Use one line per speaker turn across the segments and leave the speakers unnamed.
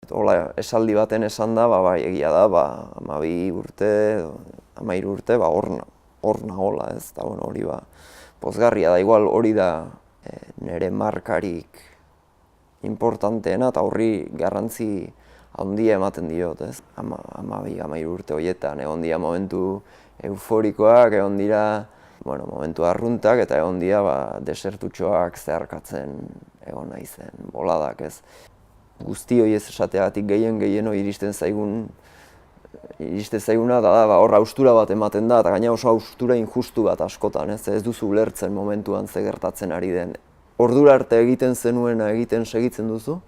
Hola, esaldi baten esan da, bai, egia da, 12 urte, 13 urte, hor nagola, ez da, hori pozgarria da, igual hori da nire markarik importanteena eta horri garrantzi handia ematen diot, ez? 12-13 urte horietan, egon dira momentu euforikoak, egon dira momentu arruntak eta egon dira desertutxoak zeharkatzen egon naizen boladak, ez? Guzti hori ez esateagatik gehien iristen zaiguna da hor haustura bat ematen da eta gaina oso haustura injustu bat askotan, ez duzu ulertzen momentuan ze gertatzen ari den. Ordura arte egiten zenuena egiten segitzen duzu,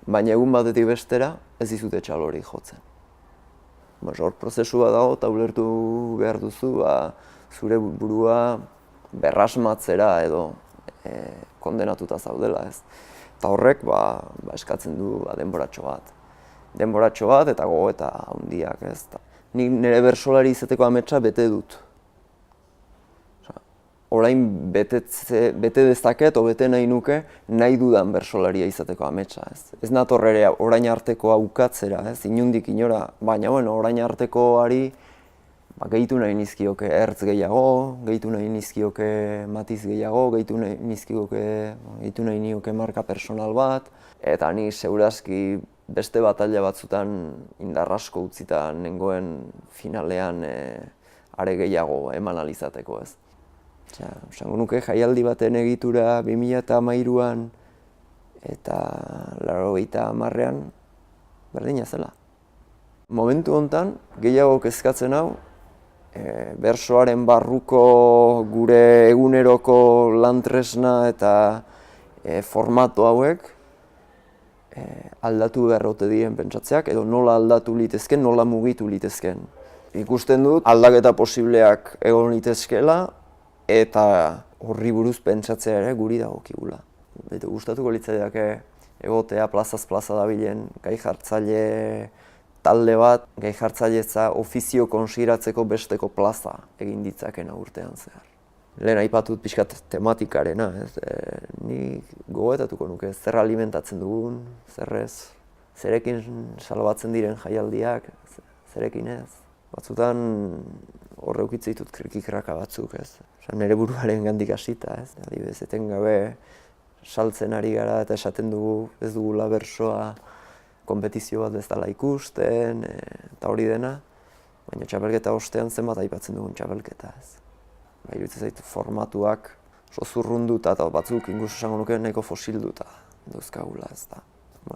baina egun batetik bestera ez dizute txalori jotzen. Hor prozesu bat dago eta ulertu behar duzu zure burua berrasmatzera edo kondenatuta zaudela, ez. Eta horrek eskatzen du denboratxo bat. Denboratxo bat eta gogoeta handiak, ez. Nik nire bertsolari izateko ametsa bete dut. Orain bete dezaket, bete nahi nuke, nahi dudan bertsolaria izateko ametsa, ez. Ez nator ere orain artekoa ukatzera, ez, inondik inora, baina orain artekoari gehitu nahi nizkioke ertz gehiago, gehitu nahi nizkioke matiz gehiago, gehitu nahi nioke marka personal bat, eta ni segurazki beste batalla batzutan indar asko utzita nengoen finalean are gehiago eman alizateko, ez. Esango nuke jaialdi baten egitura 2013an eta 1980an berdina zela. Momentu honetan gehiago kezkatzen hau, bertsoaren barruko gure eguneroko lan-tresna eta formatu hauek aldatu behar ote diren pentsatzeak, edo nola aldatu litezken, nola mugitu litezken. Ikusten dut aldaketa posibleak egon litezkela eta horri buruz pentsatzea ere guri dagokigula. Gustatuko litzaiake egotea plazaz plaza dabilen gai jartzaile talde bat, gai jartzailetza ofizio konsideratzeko besteko plaza egin ditzakena urtean zehar. Lehen aipatut pixkat tematikarena, nik gogoetatuko nuke zer alimentatzen dugun, zerrez, zerekin salbatzen diren jaialdiak, zerekin ez. Batzutan horre ukitze ditut krikikraka batzuk, ez. Nire buruaren gandik hasita, ez. Adibidez, etengabe saltzen ari gara eta esaten dugu ez dugula bertsoa konpetizio bat ez dela ikusten, eta hori dena, baina txapelketa ostean zenbat aipatzen dugun txapelketa, ez. Iruditzen zait formatuak oso zurrunduta eta batzuk ingusu esango nuke nahiko fosilduta dauzkagula, ez da.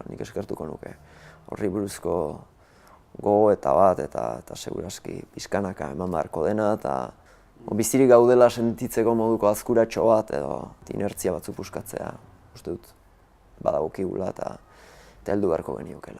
Nik eskertuko nuke horri buruzko gogoeta bat eta segurazki pixkanaka eman beharko dena eta bizirik gaudela sentitzeko moduko azkuratxo bat edo inertzia batzuk puskatzea, uste dut badagokigula eta heldu beharko geniokela.